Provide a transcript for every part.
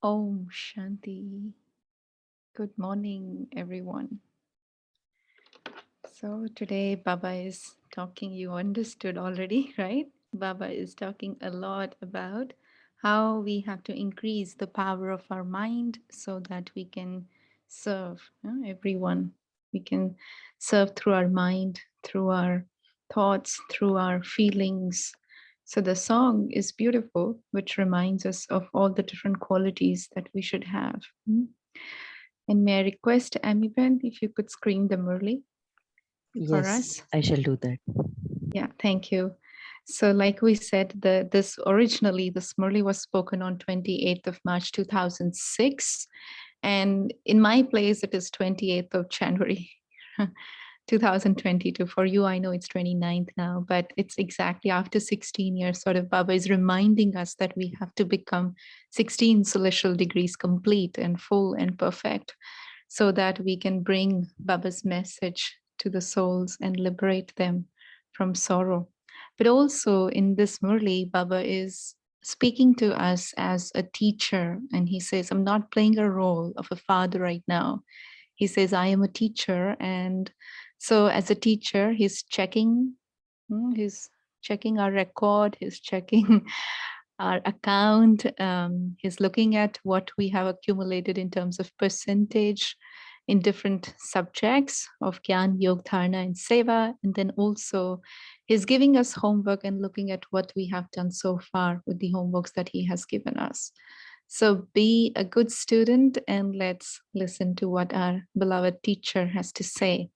Om Shanti. Good morning, everyone. So today Baba is talking, you understood already, right? Baba is talking a lot about how we have to increase the power of our mind so that we can serve everyone. We can serve through our mind, through our thoughts, through our feelings. So the song is beautiful, which reminds us of all the different qualities that we should have. And may I request Amiben if you could screen the Murli for us? Yes, I shall do that. Yeah, thank you. So like we said, this Murli was spoken on 28th of March 2006. And in my place, it is 28th of January 2022. For you, I know it's 29th now, but it's exactly after 16 years, sort of Baba is reminding us that we have to become 16 celestial degrees complete and full and perfect so that we can bring Baba's message to the souls and liberate them from sorrow. But also in this Murli, Baba is speaking to us as a teacher, and he says, I'm not playing a role of a father right now. He says, I am a teacher. And so as a teacher, he's checking our record, he's checking our account, he's looking at what we have accumulated in terms of percentage in different subjects of Gyan, Yog, Dharana, and Seva. And then also he's giving us homework and looking at what we have done so far with the homeworks that he has given us. So be a good student and let's listen to what our beloved teacher has to say.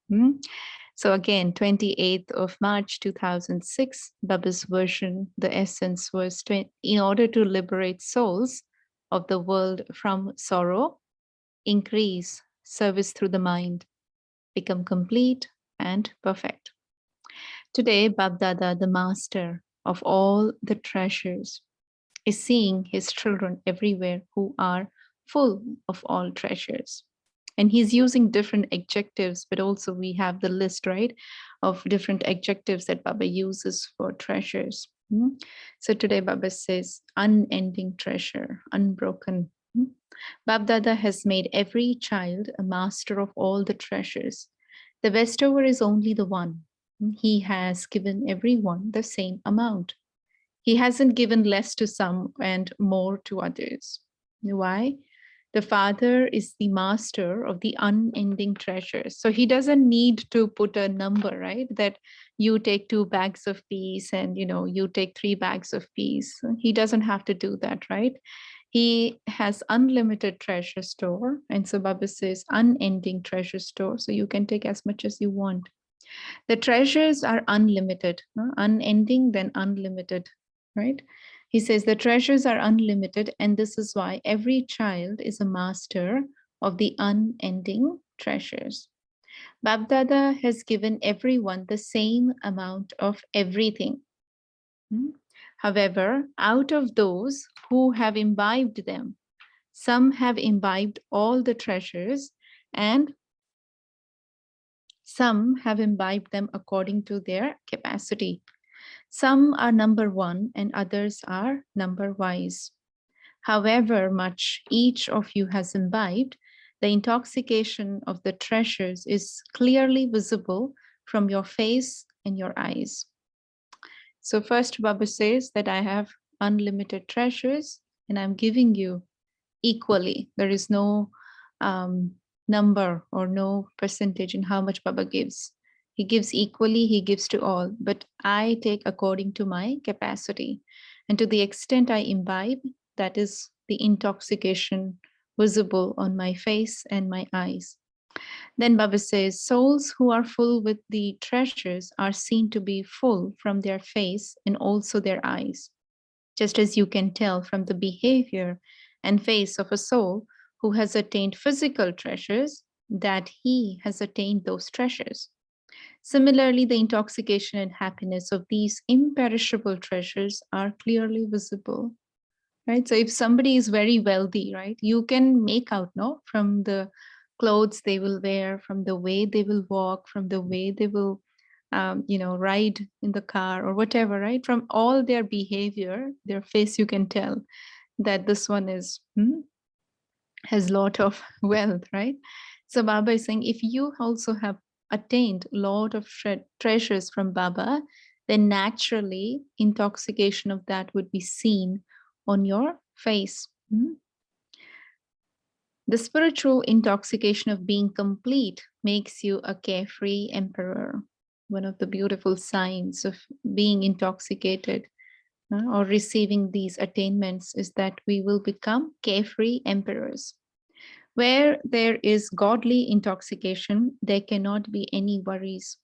So again, 28th of March 2006, Baba's version, the essence was in order to liberate souls of the world from sorrow, increase service through the mind, become complete and perfect. Today, Babdada, the master of all the treasures, is seeing his children everywhere who are full of all treasures. And he's using different adjectives, but also we have the list, right, of different adjectives that Baba uses for treasures. So today Baba says unending treasure, unbroken. Bab Dada has made every child a master of all the treasures. The bestower is only the one. He has given everyone the same amount. He hasn't given less to some and more to others. Why? The Father is the master of the unending treasures. So he doesn't need to put a number, right? That you take 2 bags of peace and you take 3 bags of peace. He doesn't have to do that, right? He has unlimited treasure store. And so Baba says unending treasure store. So you can take as much as you want. The treasures are unlimited, unending, then unlimited, right? He says the treasures are unlimited, and this is why every child is a master of the unending treasures. Babdada has given everyone the same amount of everything. However, out of those who have imbibed them, some have imbibed all the treasures, and some have imbibed them according to their capacity. Some are number one and others are number wise. However much each of you has imbibed, the intoxication of the treasures is clearly visible from your face and your eyes. So first Baba says that I have unlimited treasures and I'm giving you equally. There is no number or no percentage in how much Baba gives. He gives equally, he gives to all, but I take according to my capacity. And to the extent I imbibe, that is the intoxication visible on my face and my eyes. Then Baba says, souls who are full with the treasures are seen to be full from their face and also their eyes, just as you can tell from the behavior and face of a soul who has attained physical treasures that he has attained those treasures. Similarly, the intoxication and happiness of these imperishable treasures are clearly visible, right? So if somebody is very wealthy, right, you can make out, no, from the clothes they will wear, from the way they will walk, from the way they will ride in the car or whatever, right? From all their behavior, their face, you can tell that this one has a lot of wealth, right? So Baba is saying, if you also have attained a lot of treasures from Baba, then naturally intoxication of that would be seen on your face. The spiritual intoxication of being complete makes you a carefree emperor. One of the beautiful signs of being intoxicated or receiving these attainments is that we will become carefree emperors. Where there is godly intoxication, there cannot be any worries.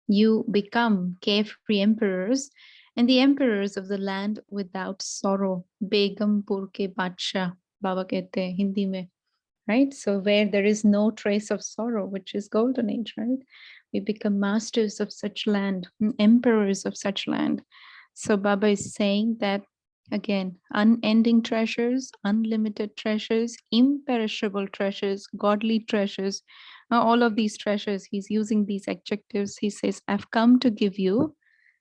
You become carefree emperors and the emperors of the land without sorrow. Begampur ke Badshah, Baba kehte hain Hindi mein, right? So where there is no trace of sorrow, which is golden age, right? We become masters of such land, emperors of such land. So Baba is saying that, again, unending treasures, unlimited treasures, imperishable treasures, godly treasures, all of these treasures, he's using these adjectives. He says, I've come to give you,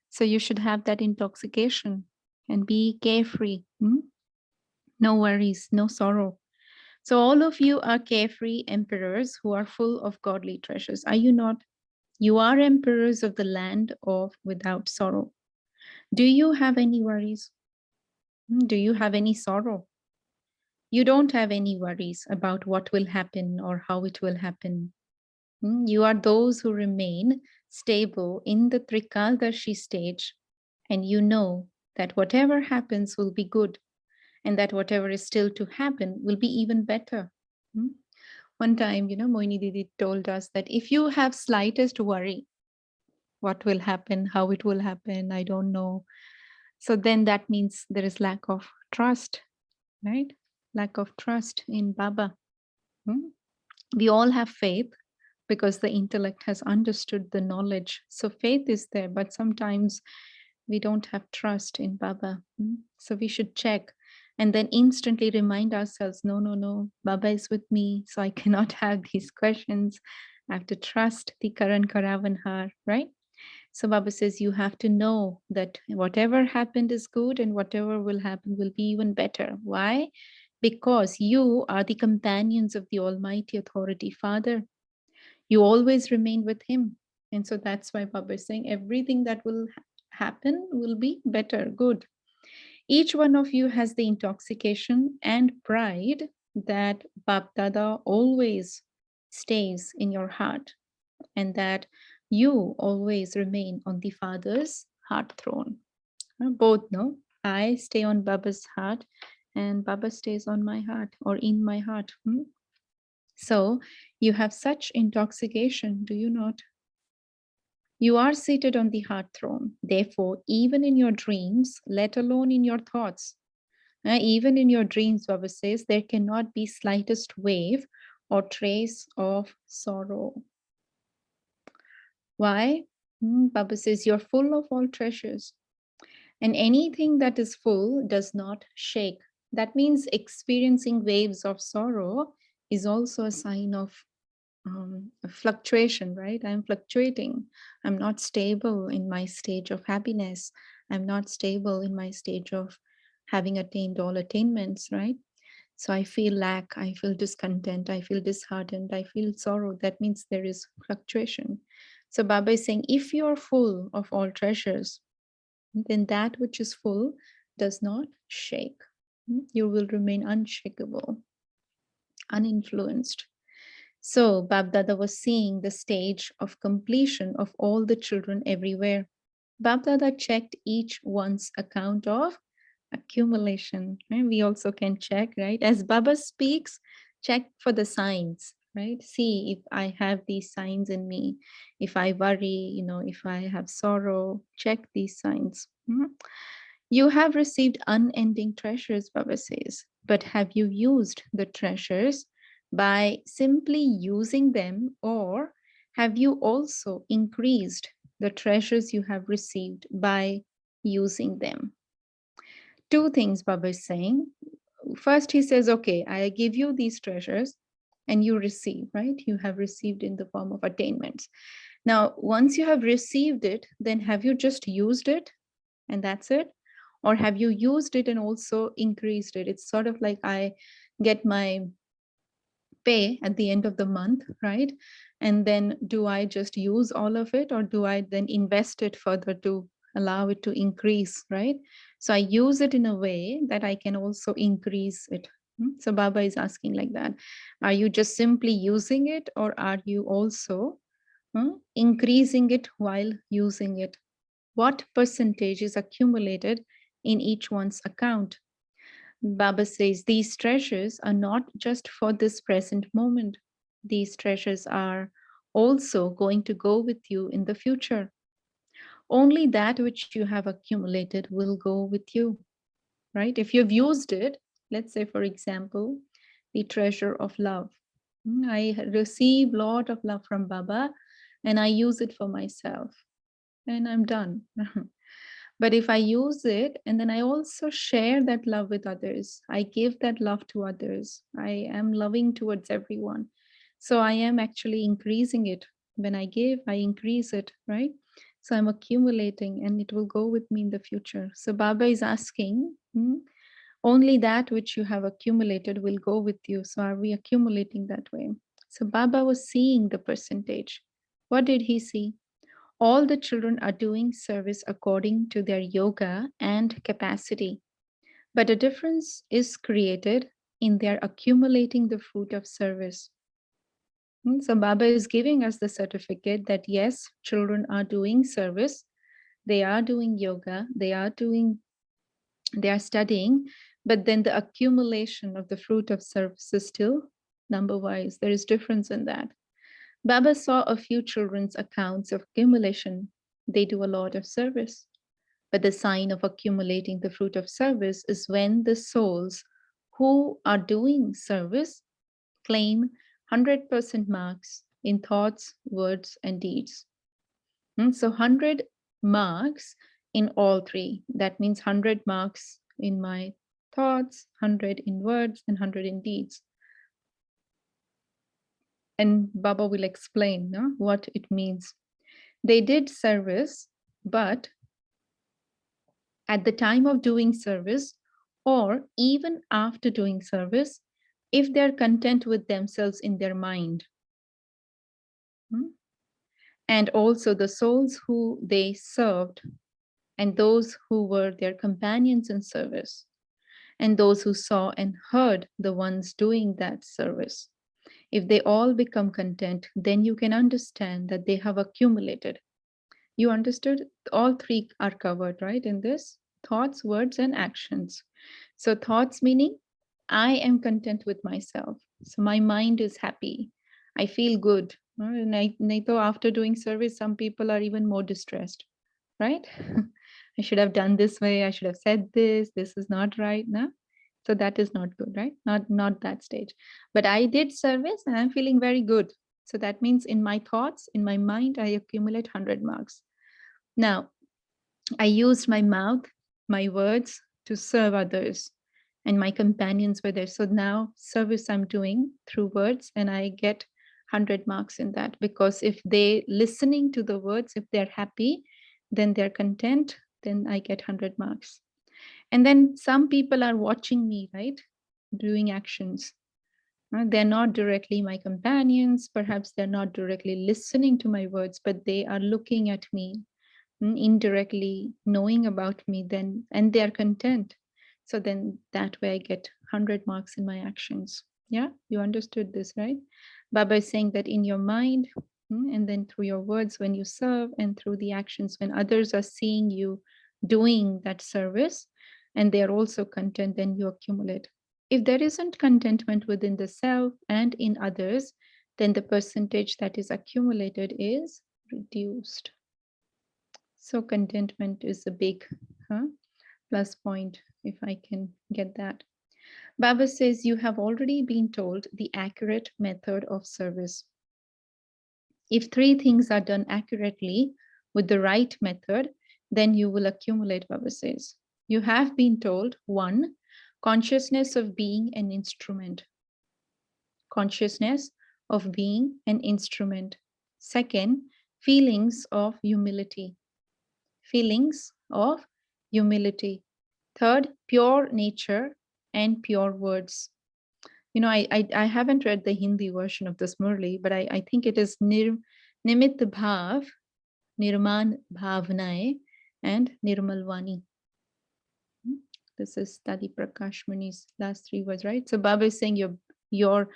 so you should have that intoxication and be carefree. No worries, no sorrow. So all of you are carefree emperors who are full of godly treasures. Are you not? You are emperors of the land of without sorrow. Do you have any worries? Do you have any sorrow? You don't have any worries about what will happen or how it will happen. You are those who remain stable in the Trikaldarshi stage, and you know that whatever happens will be good, and that whatever is still to happen will be even better. One time, Moini Didi told us that if you have slightest worry, what will happen, how it will happen, I don't know. So then that means there is lack of trust, right? Lack of trust in Baba. We all have faith because the intellect has understood the knowledge. So faith is there, but sometimes we don't have trust in Baba. So we should check. and then instantly remind ourselves, no, no, no, Baba is with me, so I cannot have these questions. I have to trust the Karan Karavanhar, right? So Baba says you have to know that whatever happened is good and whatever will happen will be even better. Why? Because you are the companions of the Almighty Authority Father. You always remain with Him. And so that's why Baba is saying everything that will happen will be better, good. Each one of you has the intoxication and pride that Bap Dada always stays in your heart, and that you always remain on the Father's heart throne. Both, no? I stay on Baba's heart and Baba stays on my heart or in my heart. So you have such intoxication, do you not? You are seated on the heart throne. Therefore, even in your dreams, let alone in your thoughts, even in your dreams, Baba says, there cannot be slightest wave or trace of sorrow. Why? Baba says, you're full of all treasures. And anything that is full does not shake. That means experiencing waves of sorrow is also a sign of a fluctuation, right? I'm fluctuating. I'm not stable in my stage of happiness. I'm not stable in my stage of having attained all attainments, right? So I feel lack, I feel discontent, I feel disheartened, I feel sorrow. That means there is fluctuation. So Baba is saying, if you're full of all treasures, then that which is full does not shake. You will remain unshakable, uninfluenced. So Babdada was seeing the stage of completion of all the children everywhere. Babdada checked each one's account of accumulation. Right? We also can check, right? As Baba speaks, check for the signs, right? See if I have these signs in me. If I worry, if I have sorrow, check these signs. You have received unending treasures, Baba says, but have you used the treasures by simply using them, or have you also increased the treasures you have received by using them? Two things Baba is saying. First, he says, okay, I give you these treasures and you receive, right? You have received in the form of attainments. Now, once you have received it, then have you just used it and that's it? Or have you used it and also increased it? It's sort of like I get my pay at the end of the month, right? And then do I just use all of it, or do I then invest it further to allow it to increase, right? So I use it in a way that I can also increase it. So Baba is asking like that. Are you just simply using it, or are you also increasing it while using it? What percentage is accumulated in each one's account? Baba says these treasures are not just for this present moment. These treasures are also going to go with you in the future. Only that which you have accumulated will go with you, right? If you've used it, let's say, for example, the treasure of love. I receive a lot of love from Baba and I use it for myself and I'm done. But if I use it and then I also share that love with others, I give that love to others, I am loving towards everyone. So I am actually increasing it. When I give, I increase it, right? So I'm accumulating and it will go with me in the future. So Baba is asking, only that which you have accumulated will go with you. So are we accumulating that way? So Baba was seeing the percentage. What did he see? All the children are doing service according to their yoga and capacity. But a difference is created in their accumulating the fruit of service. So Baba is giving us the certificate that yes, children are doing service, they are doing yoga, they are studying, but then the accumulation of the fruit of service is still number wise. There is difference in that. Baba saw a few children's accounts of accumulation. They do a lot of service. But the sign of accumulating the fruit of service is when the souls who are doing service claim 100% marks in thoughts, words, and deeds. So 100 marks in all three. That means 100 marks in my thoughts, 100 in words, and 100 in deeds. And Baba will explain what it means. They did service, but at the time of doing service, or even after doing service, if they're content with themselves in their mind, and also the souls who they served, and those who were their companions in service, and those who saw and heard the ones doing that service, if they all become content, then you can understand that they have accumulated. You understood? All three are covered, right, in this? Thoughts, words, and actions. So thoughts meaning, I am content with myself. So my mind is happy. I feel good. Naito, after doing service, some people are even more distressed, right? I should have done this way. I should have said this. This is not right. No? So that is not good, right? Not that stage. But I did service and I'm feeling very good. So that means in my thoughts, in my mind, I accumulate 100 marks. Now, I used my mouth, my words to serve others, and my companions were there. So now service I'm doing through words, and I get 100 marks in that, because if they listening to the words, if they're happy, then they're content, then I get 100 marks. And then some people are watching me, right? Doing actions. They're not directly my companions. Perhaps they're not directly listening to my words, but they are looking at me, indirectly knowing about me, then, and they're content. So then that way I get 100 marks in my actions. Yeah, you understood this, right? Baba is saying that in your mind, and then through your words when you serve, and through the actions when others are seeing you doing that service, and they are also content, then you accumulate. If there isn't contentment within the self and in others, then the percentage that is accumulated is reduced. So contentment is a big plus point, if I can get that. Baba says you have already been told the accurate method of service. If three things are done accurately with the right method, then you will accumulate, Baba says. You have been told, 1, consciousness of being an instrument. Consciousness of being an instrument. 2nd, feelings of humility. Feelings of humility. 3rd, pure nature and pure words. I haven't read the Hindi version of this Murli, but I think it is Nimit Bhav, Nirman Bhavnae, and Nirmal Vani. This is Tadi Prakash Muni's last 3 words, right? So Baba is saying your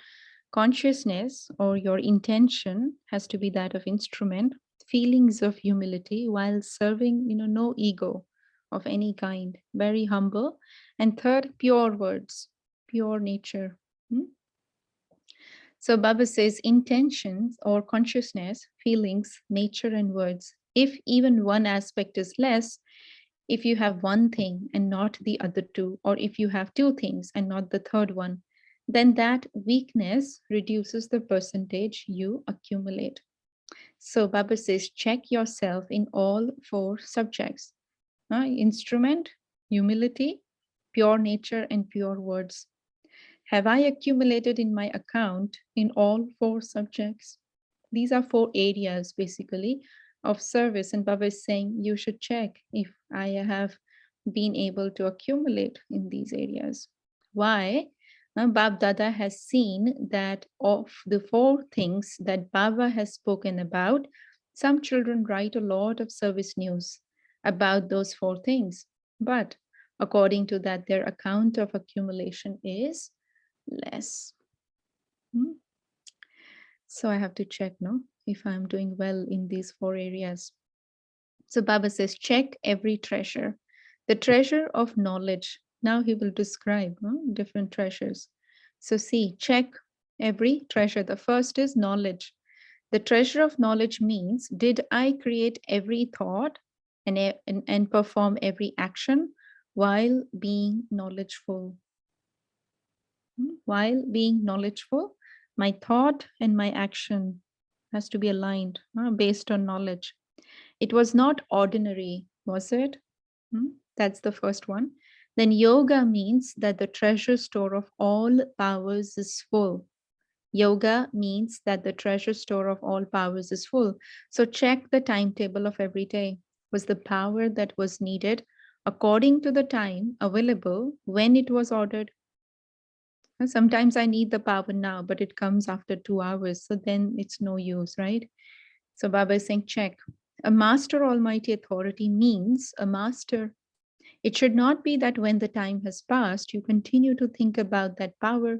consciousness or your intention has to be that of instrument, feelings of humility while serving, no ego of any kind, very humble. And 3rd, pure words, pure nature. So Baba says intentions or consciousness, feelings, nature, and words. If even one aspect is less, if you have one thing and not the other 2, or if you have 2 things and not the 3rd one, then that weakness reduces the percentage you accumulate. So Baba says, check yourself in all 4 subjects. Instrument, humility, pure nature, and pure words. Have I accumulated in my account in all 4 subjects? These are 4 areas basically of service, and Baba is saying you should check if I have been able to accumulate in these areas. Why? Bab Dada has seen that of the 4 things that Baba has spoken about, some children write a lot of service news about those 4 things. But according to that, their account of accumulation is less. So I have to check if I'm doing well in these 4 areas. So Baba says, check every treasure. The treasure of knowledge. Now he will describe different treasures. So see, check every treasure. The first is knowledge. The treasure of knowledge means, did I create every thought and perform every action while being knowledgeful? While being knowledgeful, my thought and my action has to be aligned based on knowledge. It was not ordinary, was it? That's the first one. then yoga means that the treasure store of all powers is full. Yoga means that the treasure store of all powers is full. So check the timetable of every day. Was the power that was needed according to the time available when it was ordered? Sometimes I need the power now, but it comes after 2 hours. So then it's no use, right? So Baba is saying, check. A master almighty authority means a master. It should not be that when the time has passed, you continue to think about that power.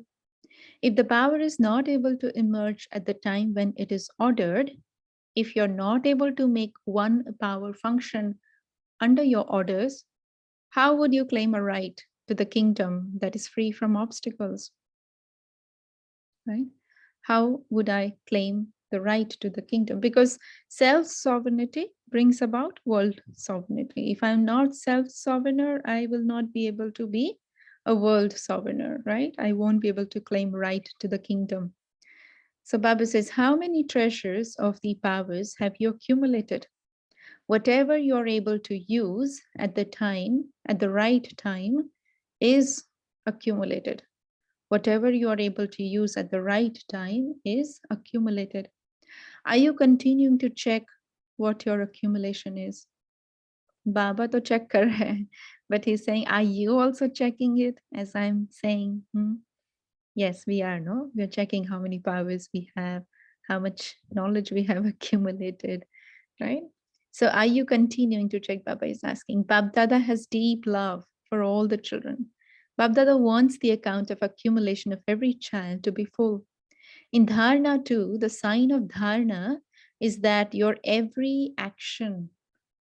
If the power is not able to emerge at the time when it is ordered, if you're not able to make one power function under your orders, how would you claim a right to the kingdom that is free from obstacles? Right? How would I claim the right to the kingdom? Because self-sovereignty brings about world sovereignty. If I'm not self-sovereign, I will not be able to be a world sovereign, right? I won't be able to claim right to the kingdom. So Baba says, how many treasures of the powers have you accumulated? Whatever you're able to use at the time, at the right time, is accumulated. Whatever you are able to use at the right time is accumulated. Are you continuing to check what your accumulation is? Baba to check kar hai, but he's saying, are you also checking it? As I'm saying, yes, we are. No, we are checking how many powers we have, how much knowledge we have accumulated, right? So, are you continuing to check? Baba is asking. Bab Dada has deep love for all the children. Bab Dada wants the account of accumulation of every child to be full. In Dharna too, the sign of Dharna is that your every action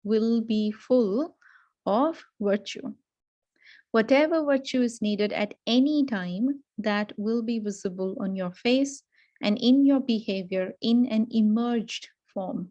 will be full of virtue. Whatever virtue is needed at any time, that will be visible on your face and in your behavior in an emerged form.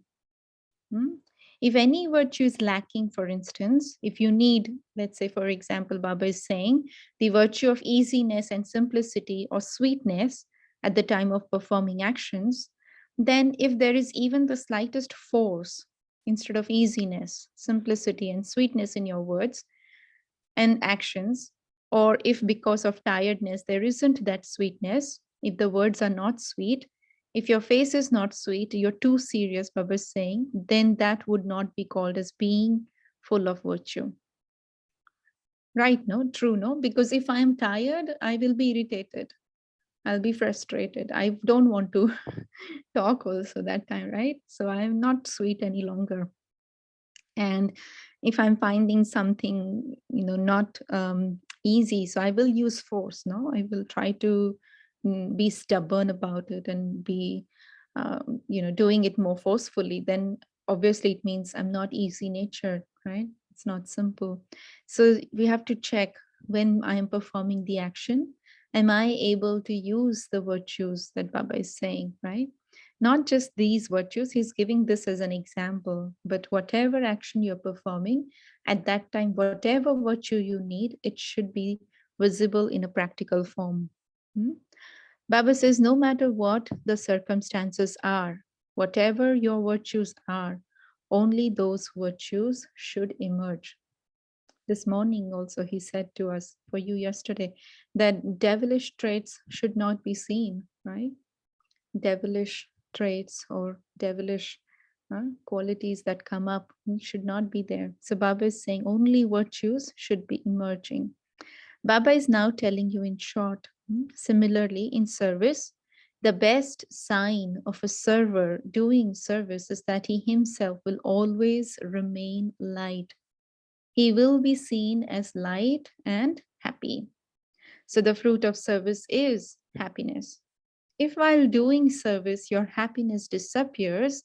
If any virtue is lacking, for instance, if you need, let's say, for example, Baba is saying the virtue of easiness and simplicity or sweetness at the time of performing actions, then if there is even the slightest force instead of easiness, simplicity, and sweetness in your words and actions, or if because of tiredness there isn't that sweetness, if the words are not sweet, if your face is not sweet, you're too serious, Baba is saying, then that would not be called as being full of virtue. Right? No? True, no? Because if I'm tired, I will be irritated. I'll be frustrated. I don't want to talk also that time, right? So I'm not sweet any longer. And if I'm finding something, not easy, so I will use force. No, I will try to be stubborn about it and be, doing it more forcefully. Then obviously it means I'm not easy natured, right? It's not simple. So we have to check when I am performing the action. Am I able to use the virtues that Baba is saying, right? Not just these virtues, he's giving this as an example, but whatever action you're performing at that time, whatever virtue you need, it should be visible in a practical form. Baba says, no matter what the circumstances are, whatever your virtues are, only those virtues should emerge. This morning also he said to us, for you yesterday, that devilish traits should not be seen, right? Devilish traits or devilish qualities that come up should not be there. So Baba is saying only virtues should be emerging. Baba is now telling you in short, similarly in service, the best sign of a server doing service is that he himself will always remain light. He will be seen as light and happy. So the fruit of service is happiness. If while doing service your happiness disappears,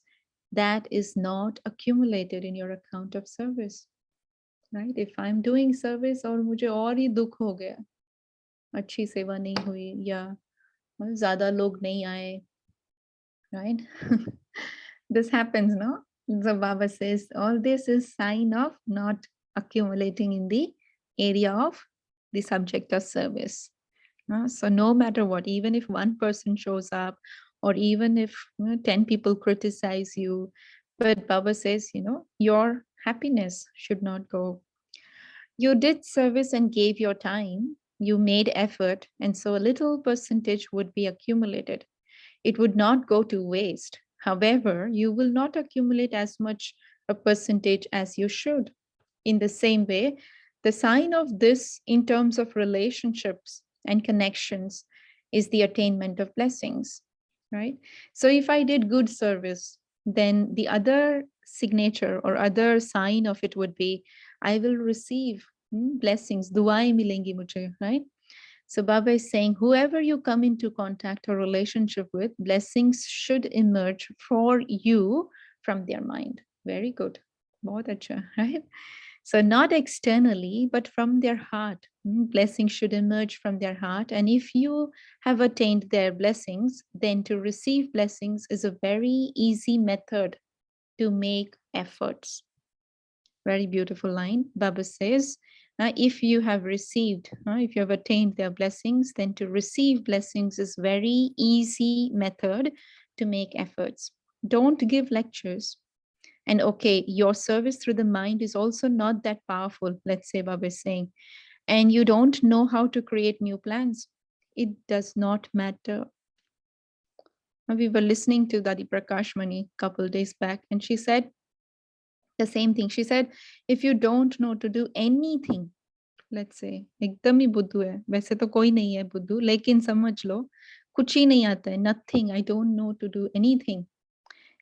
that is not accumulated in your account of service, right? If I'm doing service और मुझे और ही दुख हो गया, अच्छी सेवा नहीं हुई या ज़्यादा लोग नहीं आए, right? This happens, no? So Baba says all this is sign of not accumulating in the area of the subject of service. So no matter what, even if one person shows up, or even if 10 people criticize you, but Baba says, your happiness should not go. You did service and gave your time. You made effort, and so a little percentage would be accumulated. It would not go to waste. However, you will not accumulate as much a percentage as you should. In the same way, the sign of this in terms of relationships and connections is the attainment of blessings, right? So if I did good service, then the other signature or other sign of it would be I will receive blessings. Duai milengi mujhe, right? So Baba is saying, whoever you come into contact or relationship with, blessings should emerge for you from their mind. Very good. Bahut acha, right? So not externally, but from their heart. Blessings should emerge from their heart. And if you have attained their blessings, then to receive blessings is a very easy method to make efforts. Very beautiful line. Baba says, if you have received, if you have attained their blessings, then to receive blessings is very easy method to make efforts. Don't give lectures. And okay, your service through the mind is also not that powerful, let's say Baba is saying, and you don't know how to create new plans. It does not matter. We were listening to Dadi Prakash Mani a couple days back, and she said the same thing. She said, if you don't know to do anything, let's say, एकदम ही बुद्धू है, वैसे तो कोई नहीं है बुद्धू, लेकिन समझ लो, कुछ ही नहीं आता है, nothing, I don't know to do anything.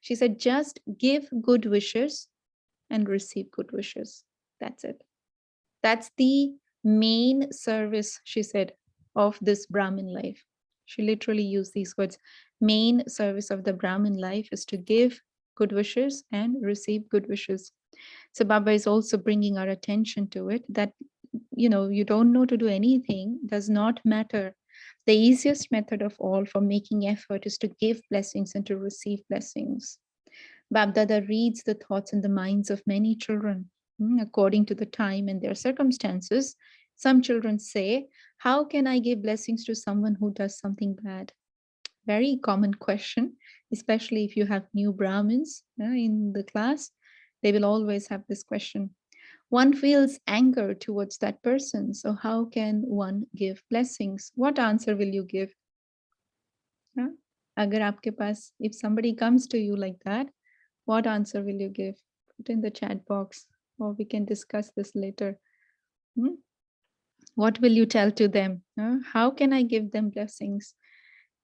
She said, just give good wishes and receive good wishes. That's it. That's the main service, she said, of this Brahmin life. She literally used these words. Main service of the Brahmin life is to give good wishes and receive good wishes. So Baba is also bringing our attention to it that, you don't know to do anything, does not matter. The easiest method of all for making effort is to give blessings and to receive blessings. Babdada reads the thoughts and the minds of many children according to the time and their circumstances. Some children say, how can I give blessings to someone who does something bad? Very common question, especially if you have new Brahmins in the class. They will always have this question. One feels anger towards that person. So how can one give blessings? What answer will you give? Agar aapke paas, if somebody comes to you like that, what answer will you give? Put in the chat box, or we can discuss this later. What will you tell to them? How can I give them blessings?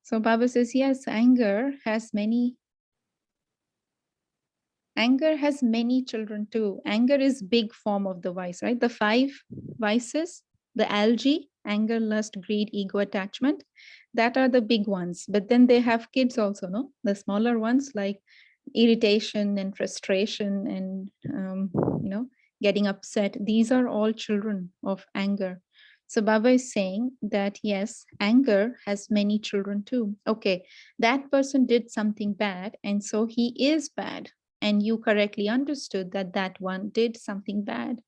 So Baba says, yes, anger has many children too. Anger is big form of the vice, right? The 5 vices, the algae, anger, lust, greed, ego, attachment, that are the big ones. But then they have kids also, no? The smaller ones like irritation and frustration and, getting upset. These are all children of anger. So Baba is saying that, yes, anger has many children too. Okay, that person did something bad, and so he is bad. And you correctly understood that that one did something bad.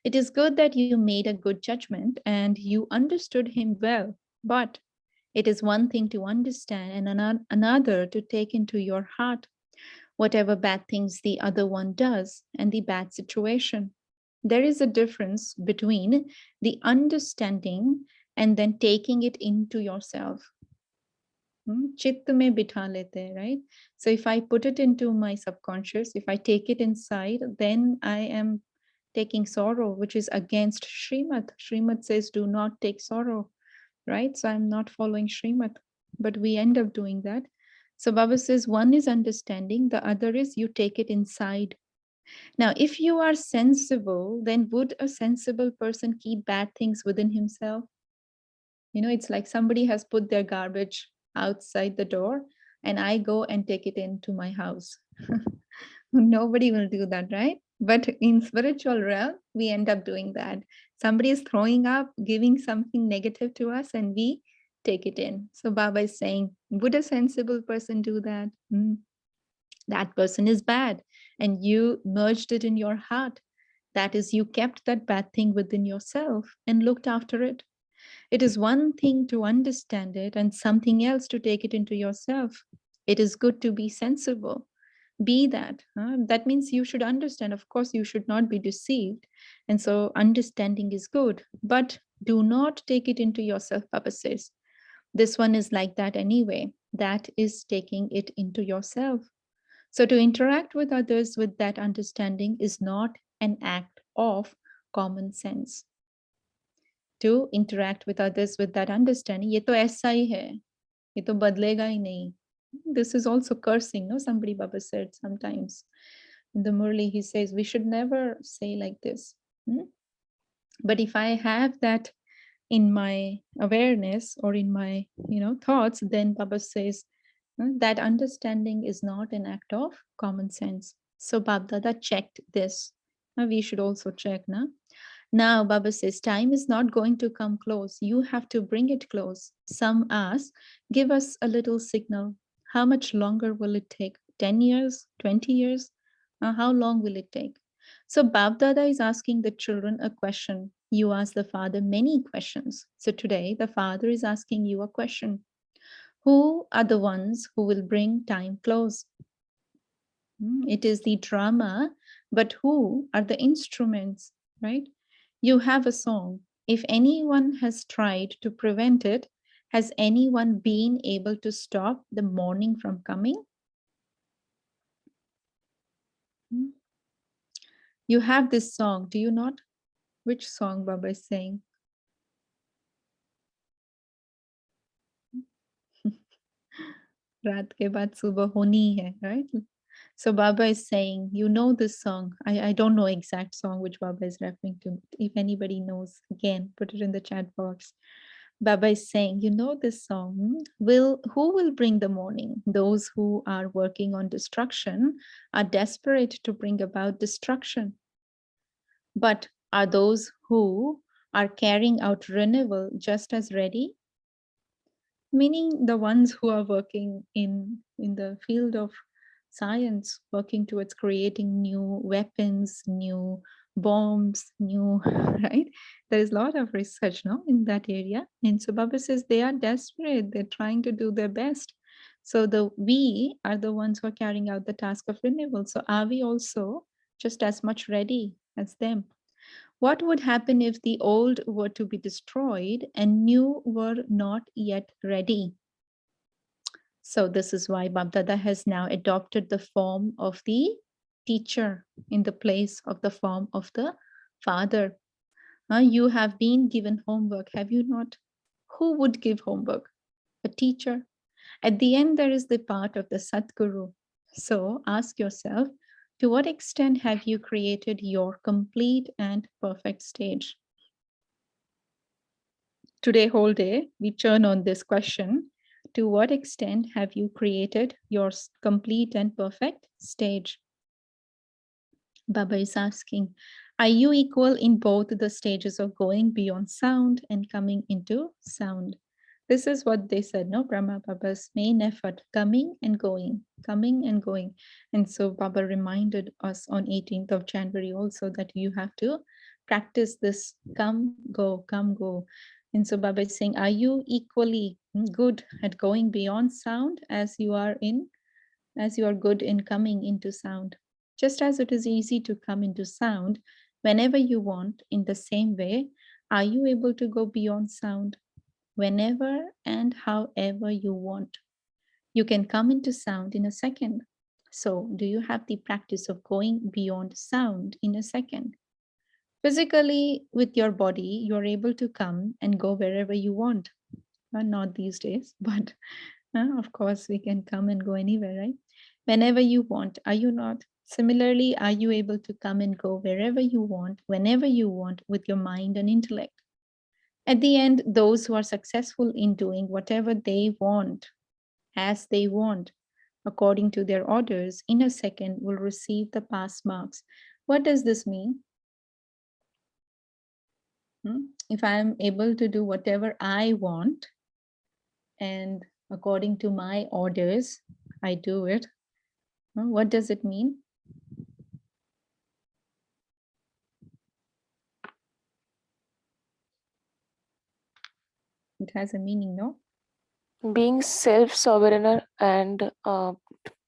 It is good that you made a good judgment and you understood him well, but it is one thing to understand and another to take into your heart whatever bad things the other one does and the bad situation. There is a difference between the understanding and then taking it into yourself. Chitt mein bitha lete hai, right? So if I put it into my subconscious, if I take it inside, then I am taking sorrow, which is against Srimad. Srimad says, do not take sorrow, right? So I'm not following Srimad, but we end up doing that. So Baba says, one is understanding, the other is you take it inside. Now, if you are sensible, then would a sensible person keep bad things within himself? It's like somebody has put their garbage outside the door and I go and take it into my house. Nobody will do that, right? But in spiritual realm, we end up doing that. Somebody is throwing up, giving something negative to us, and we take it in. So Baba is saying, would a sensible person do that? That person is bad, and you merged it in your heart. That is, you kept that bad thing within yourself and looked after it. It is one thing to understand it and something else to take it into yourself. It is good to be sensible. Be that. That means you should understand. Of course, you should not be deceived. And so understanding is good, but do not take it into yourself, Baba says. This one is like that anyway. That is taking it into yourself. So to interact with others with that understanding is not an act of common sense. To interact with others with that understanding, ये तो ऐसा ही है, ये तो बदलेगा ही नहीं. This is also cursing, no? Somebody Baba said sometimes. In the Murli, he says, we should never say like this. But if I have that in my awareness or in my thoughts, then Baba says that understanding is not an act of common sense. So Babdada checked this. Now we should also check. Now Baba says time is not going to come close. You have to bring it close. Some ask, give us a little signal. How much longer will it take? 10 years? 20 years? How long will it take? So Babdada is asking the children a question. You ask the father many questions. So today the father is asking you a question. Who are the ones who will bring time close? It is the drama, but who are the instruments, right? You have a song. If anyone has tried to prevent it, has anyone been able to stop the morning from coming? You have this song, do you not? Which song Baba is saying? Raat ke baad subah honi hai, right? So Baba is saying, you know this song. I don't know exact song which Baba is referring to. If anybody knows, again, put it in the chat box. Baba is saying, you know this song. Who will bring the morning? Those who are working on destruction are desperate to bring about destruction. But are those who are carrying out renewal just as ready? Meaning the ones who are working in the field of science, working towards creating new weapons, new bombs, new, right? There is a lot of research now in that area. And so Baba says they are desperate, they're trying to do their best. So we are the ones who are carrying out the task of renewal. So are we also just as much ready as them? What would happen if the old were to be destroyed and new were not yet ready? So this is why Babdada has now adopted the form of the teacher in the place of the form of the father. You have been given homework, have you not? Who would give homework? A teacher. At the end, there is the part of the Satguru. So ask yourself, to what extent have you created your complete and perfect stage? Today, whole day, we churn on this question. To what extent have you created your complete and perfect stage? Baba is asking, are you equal in both the stages of going beyond sound and coming into sound? This is what they said, no? Brahma Baba's main effort, coming and going, coming and going. And so Baba reminded us on 18th of January also that you have to practice this come, go, come, go. And so Baba is saying, are you equally good at going beyond sound as you are good in coming into sound? Just as it is easy to come into sound whenever you want, in the same way, are you able to go beyond sound whenever and however you want? You can come into sound in a second. So do you have the practice of going beyond sound in a second? Physically, with your body, you're able to come and go wherever you want. Not these days, but of course, we can come and go anywhere, right? Whenever you want, are you not? Similarly, are you able to come and go wherever you want, whenever you want, with your mind and intellect? At the end, those who are successful in doing whatever they want, as they want, according to their orders, in a second will receive the pass marks. What does this mean? If I am able to do whatever I want, and according to my orders, I do it, what does it mean? It has a meaning, no? Being self-sovereign and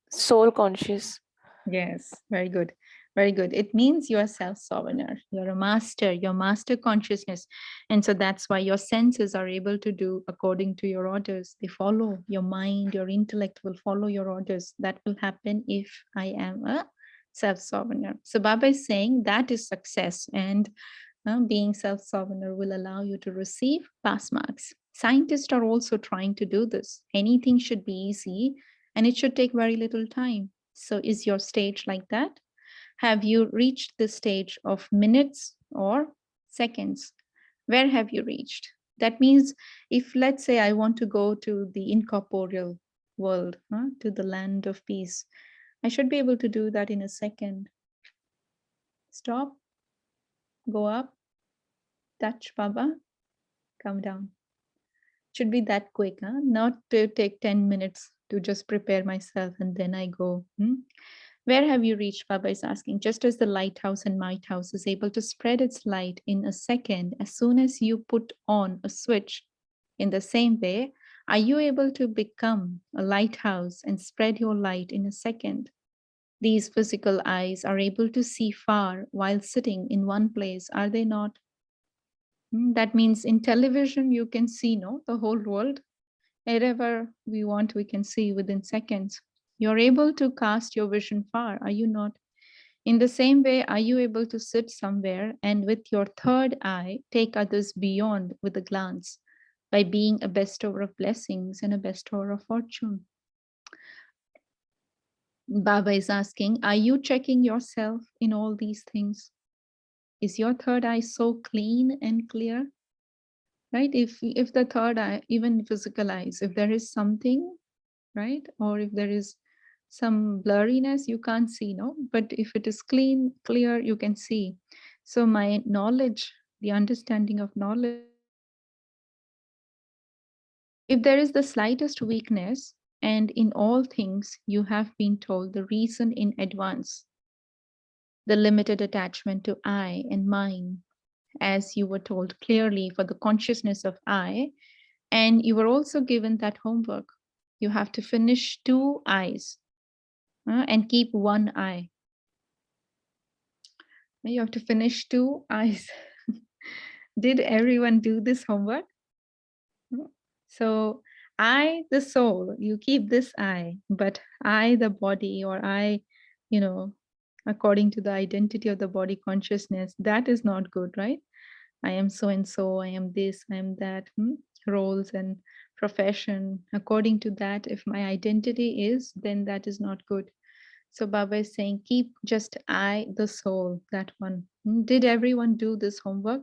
soul conscious. Yes, very good. Very good. It means you are self-sovereign. You're a master, your master consciousness. And so that's why your senses are able to do according to your orders. They follow your mind, your intellect will follow your orders. That will happen if I am a self-sovereign. So Baba is saying that is success. And being self-sovereign will allow you to receive pass marks. Scientists are also trying to do this. Anything should be easy and it should take very little time. So is your stage like that? Have you reached the stage of minutes or seconds? Where have you reached? That means if, let's say, I want to go to the incorporeal world, to the land of peace, I should be able to do that in a second. Stop, go up, touch Baba, come down. Should be that quick, not to take 10 minutes to just prepare myself and then I go. Where have you reached? Baba is asking. Just as the lighthouse and might house is able to spread its light in a second, as soon as you put on a switch, in the same way, are you able to become a lighthouse and spread your light in a second? These physical eyes are able to see far while sitting in one place, are they not? That means in television, you can see the whole world. Wherever we want, we can see within seconds. You're able to cast your vision far, are you not? In the same way, are you able to sit somewhere and with your third eye take others beyond with a glance by being a bestower of blessings and a bestower of fortune? Baba is asking, are you checking yourself in all these things? Is your third eye so clean and clear? Right? If the third eye, even physical eyes, if there is something, right, or if there is some blurriness, you can't see, no? But if it is clean, clear, you can see. So my knowledge, the understanding of knowledge, if there is the slightest weakness, and in all things you have been told the reason in advance, the limited attachment to I and mine, as you were told clearly for the consciousness of I, and you were also given that homework. You have to finish 2 eyes and keep 1 eye. You have to finish 2 eyes. Did everyone do this homework? So I, the soul, you keep this eye, but I, the body, or I, according to the identity of the body consciousness, that is not good, right? I am so and so, I am this, I am that, roles and profession. According to that, if my identity is, then that is not good. So Baba is saying, keep just I, the soul, that one. Did everyone do this homework?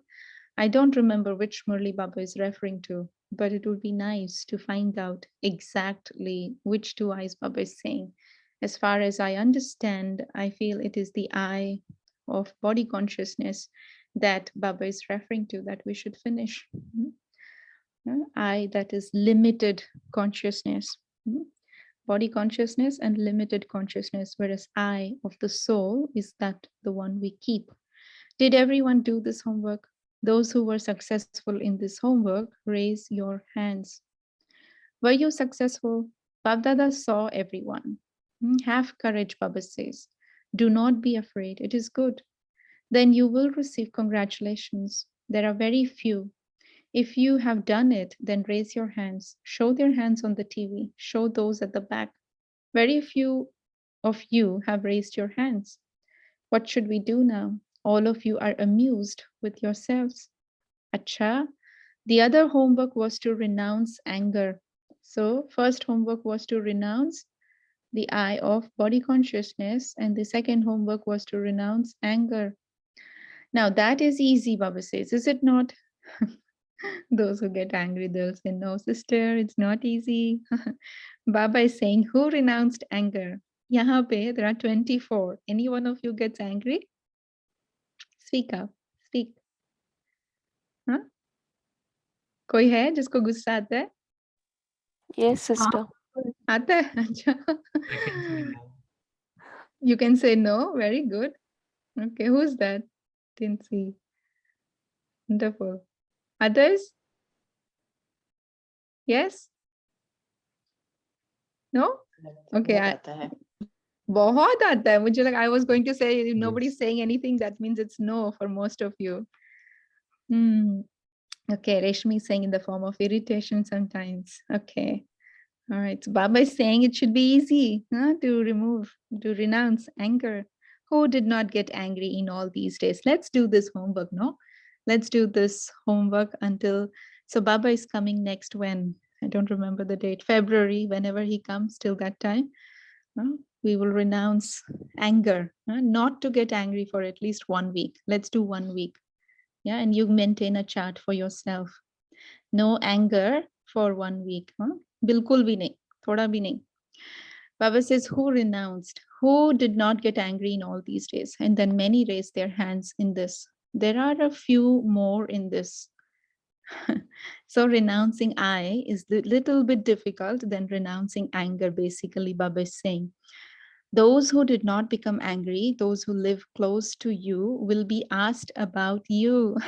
I don't remember which Murli Baba is referring to, but it would be nice to find out exactly which 2 eyes Baba is saying. As far as I understand, I feel it is the eye of body consciousness that Baba is referring to that we should finish. I, that is limited consciousness. Body consciousness and limited consciousness, whereas I of the soul is that the one we keep. Did everyone do this homework? Those who were successful in this homework, raise your hands. Were you successful? Bavdada saw everyone. Have courage, Baba says. Do not be afraid. It is good. Then you will receive congratulations. There are very few. If you have done it, then raise your hands. Show their hands on the TV. Show those at the back. Very few of you have raised your hands. What should we do now? All of you are amused with yourselves. Acha, the other homework was to renounce anger. So first homework was to renounce the I of body consciousness, and the second homework was to renounce anger. Now that is easy, Baba says, is it not? Those who get angry, they'll say, no, sister, it's not easy. Baba is saying, who renounced anger? Yahan pe, there are 24. Any one of you gets angry? Speak up, speak. Huh? कोई है जिसको गुस्सा आता है? Yes, sister. आता है? अच्छा. I can say no. You can say no. Very good. Okay, who's that? Didn't see. Wonderful. Others? Yes? No? Okay. बहुत आता है मुझे लगा I was going to say nobody's saying anything, that means it's no for most of you. Okay, Reshmi is saying in the form of irritation sometimes. Okay. All right. So Baba is saying it should be easy to renounce anger. Who did not get angry in all these days? Let's do this homework, no? Let's do this homework until. So Baba is coming next when? I don't remember the date. February, whenever he comes, till that time. We will renounce anger, not to get angry for at least 1 week. Let's do 1 week. Yeah, and you maintain a chart for yourself. No anger for 1 week. Bilkul bhi nahi, thoda bhi nahi. Baba says, who renounced? Who did not get angry in all these days? And then many raised their hands in this. There are a few more in this. So renouncing I is a little bit difficult than renouncing anger, basically, Baba is saying. Those who did not become angry, those who live close to you, will be asked about you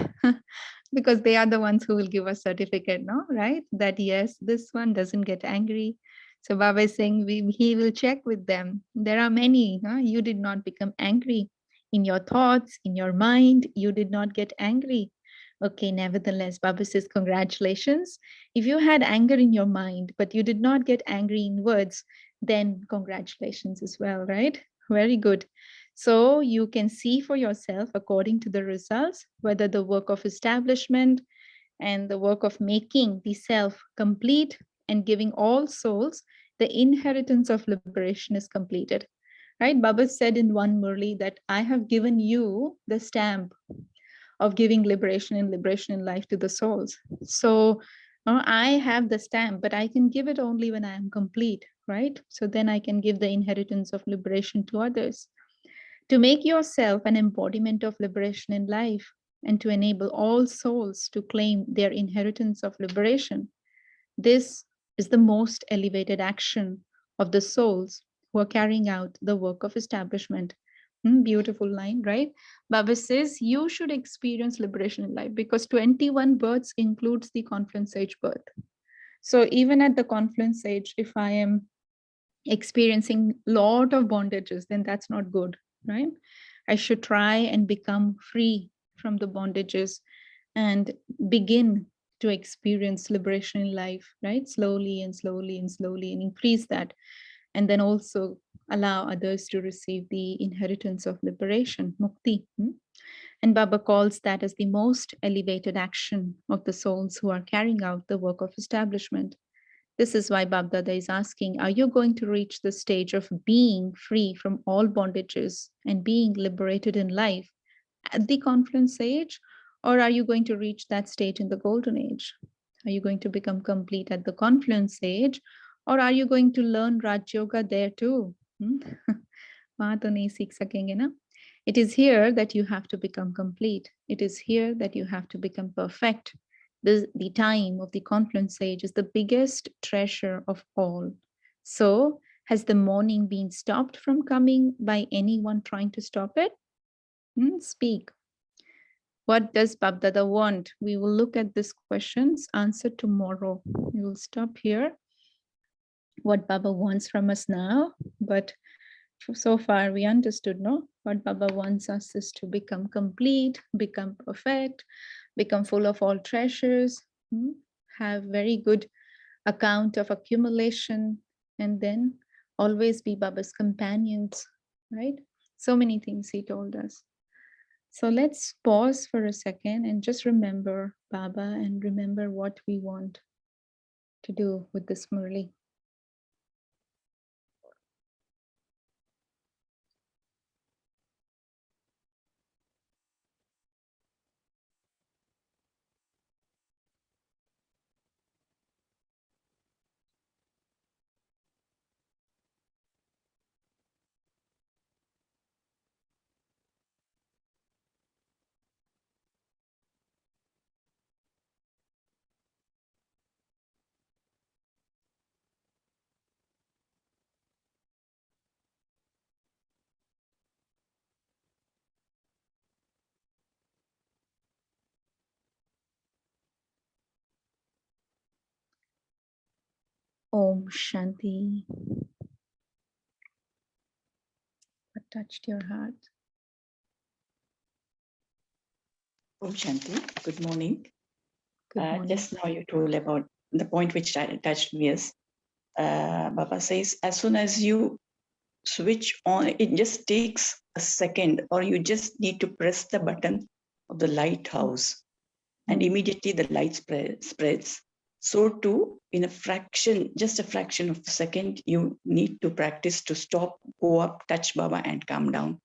because they are the ones who will give a certificate, no? Right? That yes, this one doesn't get angry. So Baba is saying he will check with them. There are many. You did not become angry in your thoughts, in your mind. You did not get angry. Okay, nevertheless, Baba says, congratulations. If you had anger in your mind, but you did not get angry in words, then congratulations as well, right? Very good. So you can see for yourself, according to the results, whether the work of establishment and the work of making the self complete and giving all souls the inheritance of liberation is completed. Right? Baba said in one Murli that I have given you the stamp of giving liberation in life to the souls. So I have the stamp, but I can give it only when I am complete, right? So then I can give the inheritance of liberation to others. To make yourself an embodiment of liberation in life and to enable all souls to claim their inheritance of liberation. This is the most elevated action of the souls who are carrying out the work of establishment. Beautiful line, right? Baba says you should experience liberation in life because 21 births includes the confluence age birth. So even at the confluence age, if I am experiencing a lot of bondages, then that's not good, right? I should try and become free from the bondages and begin to experience liberation in life, right? Slowly and slowly and slowly, and increase that. And then also allow others to receive the inheritance of liberation, mukti. And Baba calls that as the most elevated action of the souls who are carrying out the work of establishment. This is why Babdada is asking, are you going to reach the stage of being free from all bondages and being liberated in life at the confluence age? Or are you going to reach that stage in the golden age? Are you going to become complete at the confluence age? Or are you going to learn Rajyoga there too? वहाँ तो नहीं सीख सकेंगे ना? It is here that you have to become complete. It is here that you have to become perfect. The time of the confluence age is the biggest treasure of all. So, has the morning been stopped from coming by anyone trying to stop it? Speak. What does Babdada want? We will look at this question's answer tomorrow. We will stop here. What Baba wants from us now, but so far we understood, no? What Baba wants us is to become complete, become perfect, become full of all treasures, have very good account of accumulation, and then always be Baba's companions, right? So many things he told us. So let's pause for a second and just remember Baba and remember what we want to do with this Murli. Om Shanti. What touched your heart? Om Shanti. Good morning. Good morning. Just now you told about the point which touched me is Baba says, as soon as you switch on, it just takes a second, or you just need to press the button of the lighthouse, and immediately the light spreads. So too, in a fraction, just a fraction of a second, you need to practice to stop, go up, touch Baba, and come down.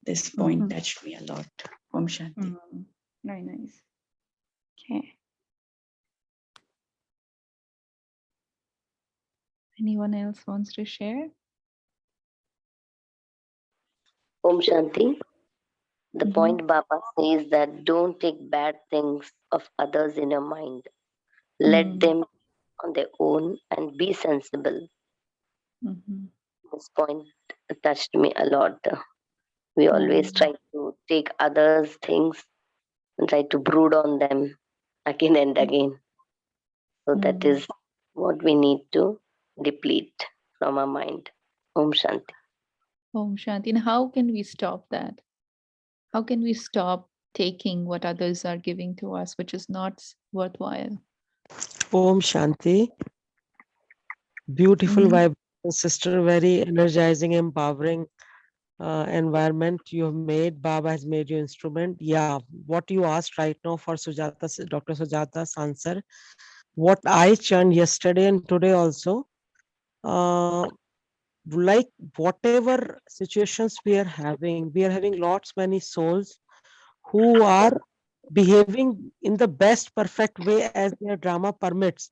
This point touched me a lot. Om Shanti. Very nice. Okay. Anyone else wants to share? Om Shanti. The point Baba says that don't take bad things of others in your mind. Let them on their own and be sensible. This point touched me a lot. We always try to take others' things and try to brood on them again and again. So that is what we need to deplete from our mind. Om Shanti. Om Shanti. And how can we stop that? How can we stop taking what others are giving to us, which is not worthwhile? Om Shanti. Beautiful vibration, sister. Very energizing, empowering environment you have made. Baba has made you instrument. Yeah, what you asked right now for Sujata, Dr. Sujata's answer. What I churned yesterday and today also. Like whatever situations we are having lots many souls who are behaving in the best perfect way as their drama permits.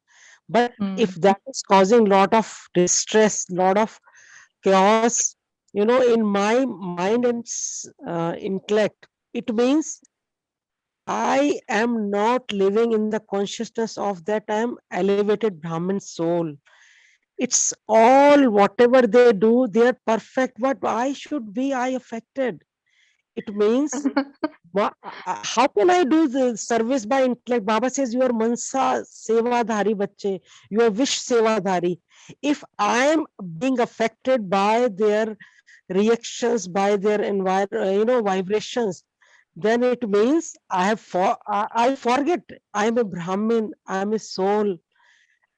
But if that is causing lot of distress, lot of chaos, in my mind and intellect, it means I am not living in the consciousness of that I am elevated Brahmin soul. It's all whatever they do, they are perfect. But why should be I affected? It means how can I do the service by intellect? Baba says you are mansa sevadhari bacche, you are wish sevadhari. If I am being affected by their reactions, by their vibrations, then it means I forget I am a Brahmin, I am a soul,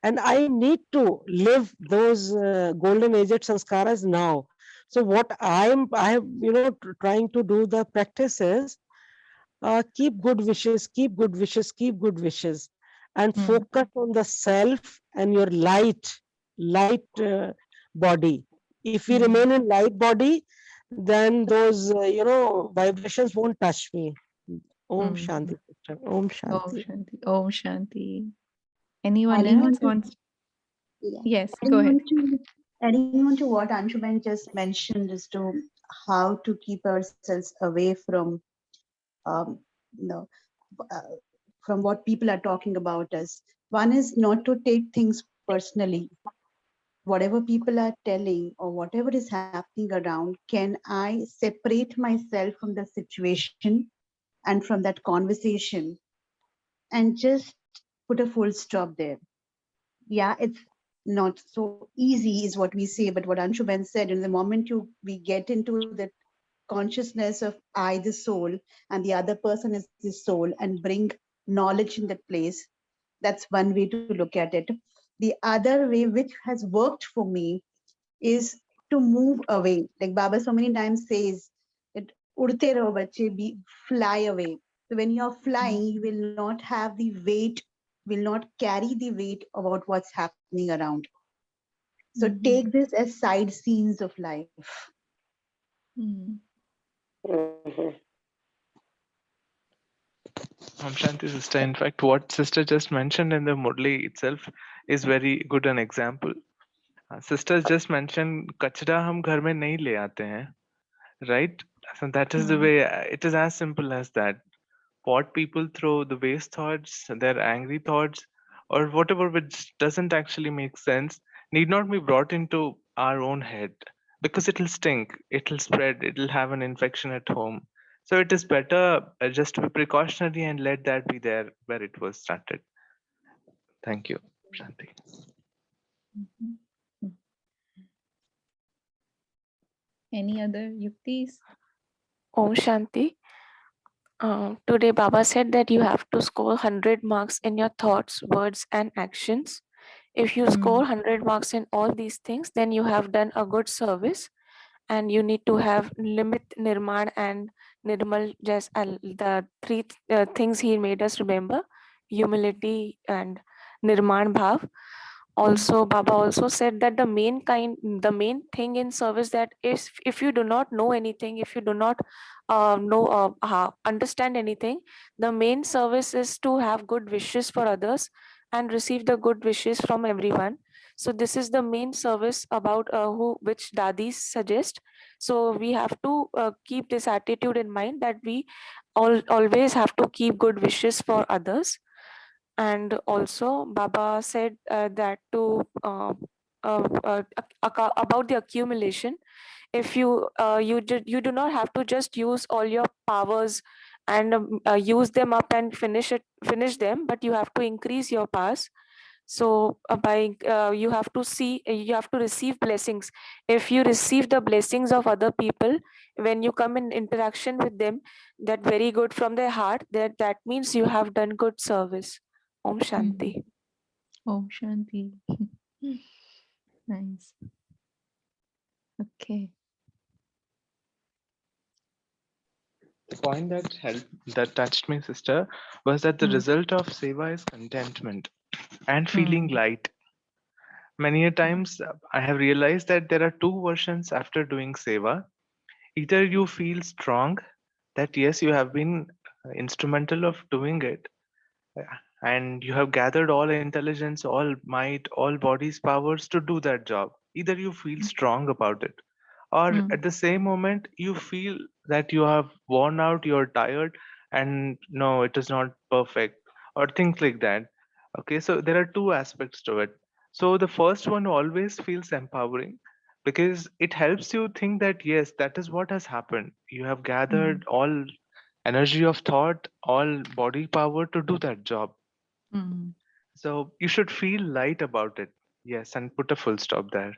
and I need to live those golden aged sanskaras now. So what I have trying to do the practices, keep good wishes, keep good wishes, keep good wishes, and focus on the self and your light body. If we remain in light body, then those vibrations won't touch me. Om Shanti. Sister. Om Om Shanti. Shanti. Om Shanti. Anyone Adding on else to, wants? yeah, Yes, go adding ahead. on to adding on to what Anshuman just mentioned as to how to keep ourselves away from, um, you know, uh, from what people are talking about us. One is not to take things personally. Whatever people are telling or whatever is happening around, can I separate myself from the situation and from that conversation and just put a full stop there? Yeah, it's not so easy is what we say, but what Anshuban said, in the moment we get into the consciousness of I the soul and the other person is the soul, and bring knowledge in that place, that's one way to look at it. The other way, which has worked for me, is to move away. Like Baba so many times says that udte raho bache, be fly away. So when you're flying, you will not have the weight, will not carry the weight about what's happening around. So take this as side scenes of life. Shanti sister, in fact, what sister just mentioned in the Murli itself is very good an example. Sisters just mentioned, kachra hum ghar mein nahi le aate hain, right? So that is the way, it is as simple as that. What people throw, the waste thoughts, their angry thoughts, or whatever which doesn't actually make sense, need not be brought into our own head, because it'll stink, it'll spread, it'll have an infection at home. So it is better just to be precautionary and let that be there where it was started. Thank you, Shanti. Any other yuktis? Om Shanti. Today Baba said that you have to score 100 marks in your thoughts, words and actions. If you score 100 marks in all these things, then you have done a good service, and you need to have limit, nirman and nirmal, just the three things he made us remember: humility and nirman bhav. Also Baba also said that the main thing in service, that is, if you do not know anything, if you do not understand anything, the main service is to have good wishes for others and receive the good wishes from everyone. So this is the main service about which dadis suggest. So we have to keep this attitude in mind, that we always have to keep good wishes for others. And also Baba said that to about the accumulation. If you do not have to just use all your powers and use them up and finish them, but you have to increase your powers. So by you have to you have to receive blessings. If you receive the blessings of other people when you come in interaction with them, that very good from their heart, that means you have done good service. Om Shanti. Om Shanti. Nice. Okay. The point that touched me, sister, was that the result of seva is contentment and feeling light. Many a times I have realized that there are two versions after doing seva. Either you feel strong, that yes, you have been instrumental of doing it, and you have gathered all intelligence, all might, all body's powers to do that job. Either you feel strong about it, or at the same moment you feel that you have worn out, you're tired, and no, it is not perfect, or things like that. Okay, so there are two aspects to it. So the first one always feels empowering, because it helps you think that yes, that is what has happened. You have gathered all energy of thought, all body power to do that job. So you should feel light about it. Yes, and put a full stop there.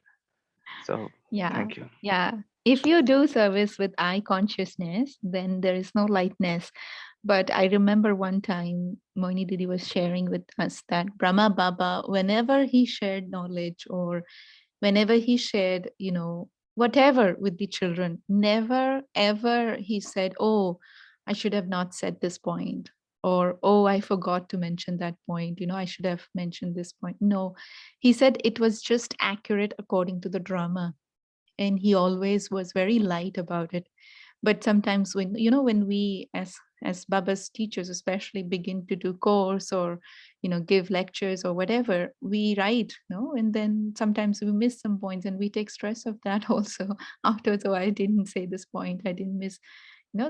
So Yeah. thank you. Yeah. If you do service with I consciousness, then there is no lightness. But I remember one time Moini Didi was sharing with us that Brahma Baba, whenever he shared knowledge or whenever he shared, whatever with the children, never ever he said, oh, I should have not said this point, or oh, I forgot to mention that point, I should have mentioned this point. No, he said it was just accurate according to the drama, and he always was very light about it. But sometimes when we as Baba's teachers especially begin to do course or give lectures or whatever, we write, and then sometimes we miss some points and we take stress of that also afterwards. Oh, I didn't say this point, I didn't miss.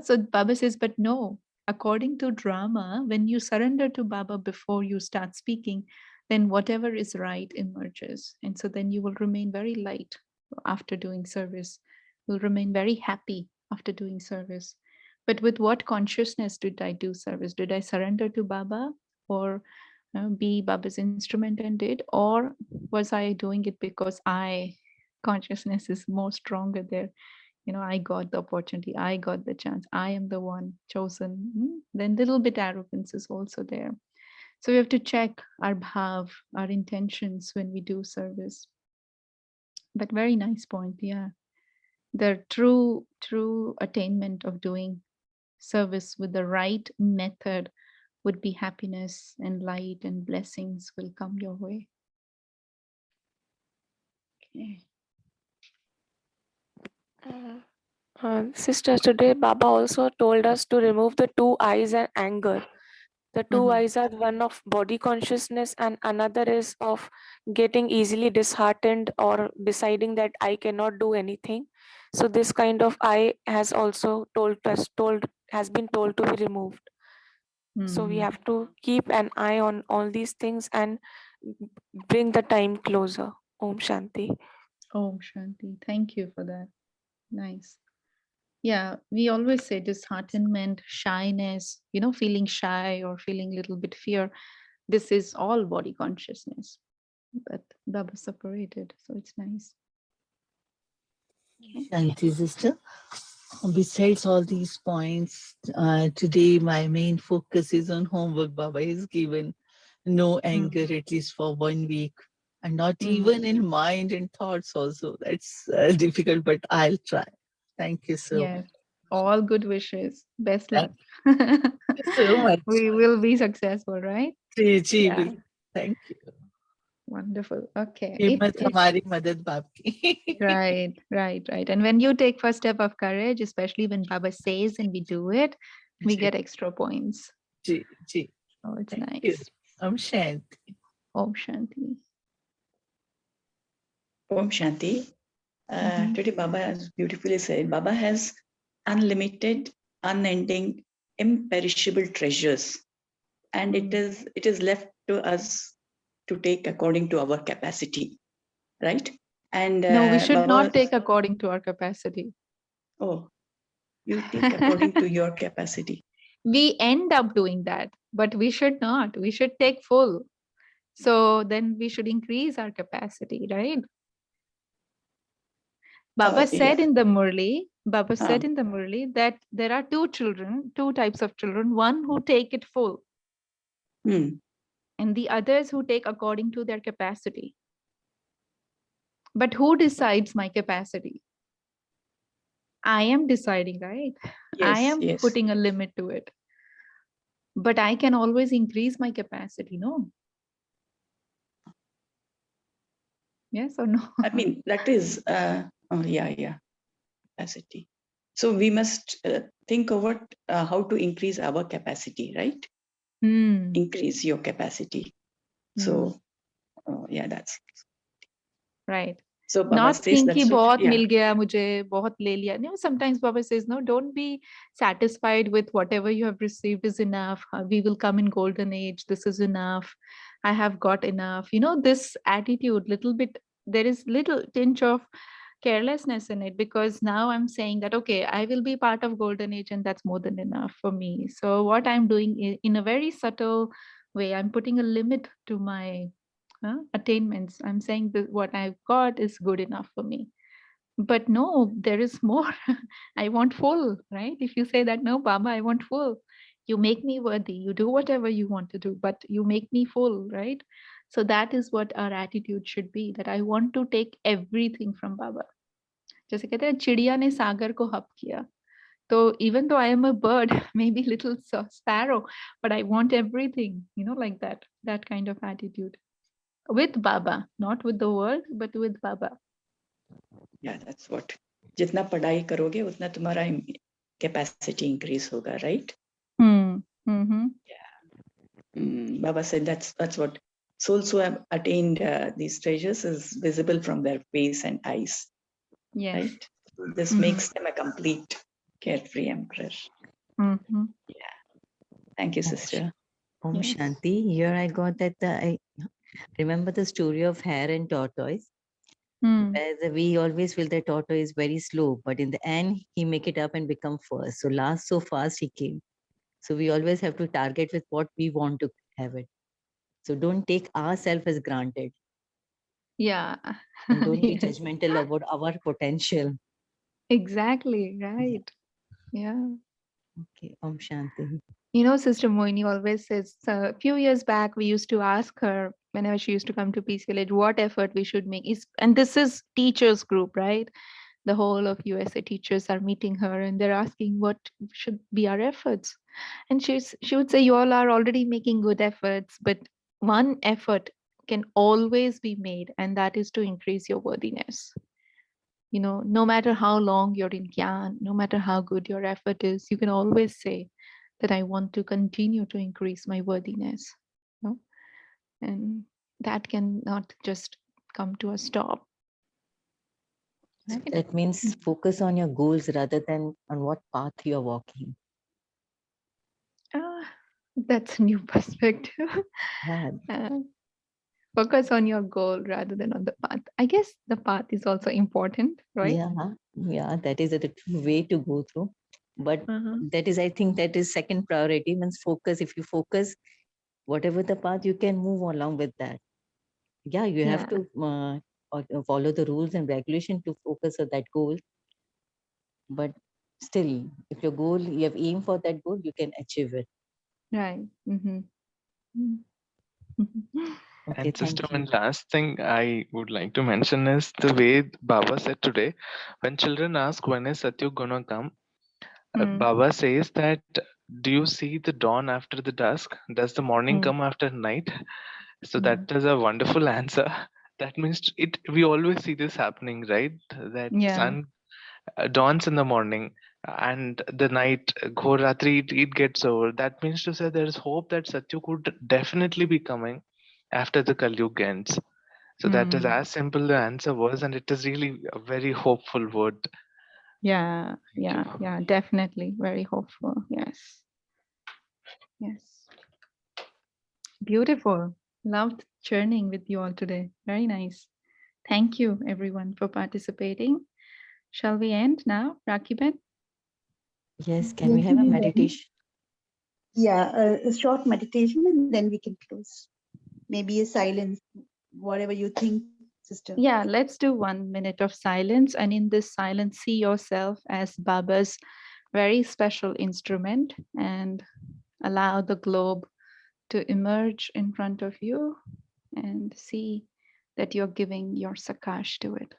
So Baba says, but no, according to drama, when you surrender to Baba before you start speaking, then whatever is right emerges, and so then you will remain very light after doing service, will remain very happy after doing service. But with what consciousness did I do service? Did I surrender to Baba, or be Baba's instrument and did, or was I doing it because I consciousness is more stronger there? I got the opportunity, I got the chance, I am the one chosen. Then little bit arrogance is also there. So we have to check our bhav, our intentions when we do service. But very nice point. Yeah, the true attainment of doing service with the right method would be happiness and light and blessings will come your way. Okay. Sisters, today Baba also told us to remove the two eyes and anger. The two eyes are one of body consciousness and another is of getting easily disheartened or deciding that I cannot do anything. So this kind of eye has also has been told to be removed. So we have to keep an eye on all these things and bring the time closer. Om Shanti. Om Shanti. Thank you for that. Nice. Yeah, we always say disheartenment, shyness, feeling shy or feeling a little bit fear. This is all body consciousness, but Baba separated, so it's nice. Shanti sister. Besides all these points, today my main focus is on homework Baba has given. No anger, at least for 1 week. And not even in mind and thoughts also. That's difficult, but I'll try. Thank you so much. Yes. All good wishes. Best luck. Thank you so much. We will be successful, right? Ji, ji, Yeah. बिल्कुल. Thank you. Wonderful. Okay. हिम्मत हमारी मदद बाप की. Right. And when you take first step of courage, especially when Baba says and we do it, we ji, get extra points. Ji, ji. Oh, it's Thank you. nice. Om Shanti. Om Shanti. Om Shanti. Mhm. Today Baba has beautifully said, Baba has unlimited, unending, imperishable treasures. And it is left to us to take according to our capacity. Right? And No, we should Baba, not take according to our capacity. Oh, you take according to your capacity. We end up doing that, but we should not. We should take full. So then we should increase our capacity, right? Baba said yeah. in the Murli, that there are two types of children, one who take it full and the others who take according to their capacity. But who decides my capacity? I am deciding, right? Yes, I am putting a limit to it. But I can always increase my capacity, no? Yes or no? I mean, that is, capacity. So we must think about how to increase our capacity, right? Increase your capacity. So, that's right. So Baba Not says think that's कि what, बहुत मिल गया मुझे, बहुत ले लिया. No, sometimes Baba says, no, don't be satisfied with whatever you have received is enough. We will come in golden age. This is enough. I have got enough. You know, this attitude, little bit, there is little tinge of carelessness in it, because now I'm saying that, okay, I will be part of golden age and that's more than enough for me. So what I'm doing in a very subtle way, I'm putting a limit to my attainments. I'm saying that what I've got is good enough for me. But no, there is more. I want full, right? If you say that, no, Baba, I want full. You make me worthy. You do whatever you want to do, but you make me full, right? So that is what our attitude should be, that I want to take everything from Baba. जैसे कहते हैं चिड़िया ने सागर को हप किया. So even though I am a bird, maybe little sparrow, but I want everything, like that kind of attitude. With Baba, not with the world, but with Baba. Yeah, that's what. जितना पढ़ाई करोगे उतना तुम्हारा capacity increase होगा, right? Yeah. Baba said that's what souls who have attained these treasures is visible from their face and eyes. Yes. Right? This makes them a complete carefree emperor. Yeah. Thank you, sister. Om Shanti. Here I got that I remember the story of hare and tortoise. Where we always feel the tortoise is very slow, but in the end he make it up and become first. So fast he came. So we always have to target with what we want to have it. So don't take ourselves as granted. Yeah. And don't be judgmental about our potential. Exactly. Right. Yeah. Okay. Om Shanti. Sister Moini always says, a few years back, we used to ask her whenever she used to come to Peace Village, what effort we should make. And this is teachers group, right? The whole of USA teachers are meeting her and they're asking what should be our efforts. And she would say, you all are already making good efforts, but one effort can always be made, and that is to increase your worthiness. No matter how long you're in Gyan, no matter how good your effort is, you can always say that I want to continue to increase my worthiness. And that cannot just come to a stop. Right? That means focus on your goals rather than on what path you're walking. That's a new perspective. Yeah. Focus on your goal rather than on the path. I guess the path is also important, right? Yeah, that is the true way to go through. But that is, I think that is second priority. Means focus. If you focus, whatever the path, you can move along with that. Yeah, you have to follow the rules and regulation to focus on that goal. but still, if your goal, you have aimed for that goal, you can achieve it. Right. Okay, And sister, thank one you. last thing I would like to mention is the way Baba said today, when children ask when is Satyug gonna come, Baba says that, do you see the dawn after the dusk? Does the morning come after night? So that is a wonderful answer. That means it. We always see this happening, right? That Yeah. sun dawns in the morning and the night, Ghor Ratri, it gets over. That means to say there is hope that Satyug would definitely be coming after the Kalyug ends. So that is as simple the answer was, and it is really a very hopeful word. Yeah, Thank yeah, you. yeah, definitely. Very hopeful. Yes. Yes. Beautiful. Loved churning with you all today. Very nice. Thank you, everyone, for participating. Shall we end now, Rakiben? Yes, can we have a meditation? Yeah, a short meditation and then we can close. Maybe a silence, whatever you think, sister. Yeah, let's do 1 minute of silence. And in this silence, see yourself as Baba's very special instrument and allow the globe to emerge in front of you and see that you're giving your sakash to it.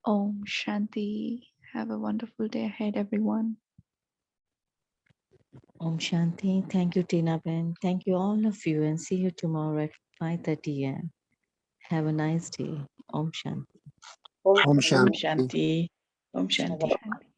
Om Shanti. Have a wonderful day ahead, everyone. Om Shanti. Thank you, Tina Ben. Thank you, all of you, and see you tomorrow at 5:30 a.m. Have a nice day. Om Shanti. Om Om Shanti. Shanti. Om Shanti. Shanti.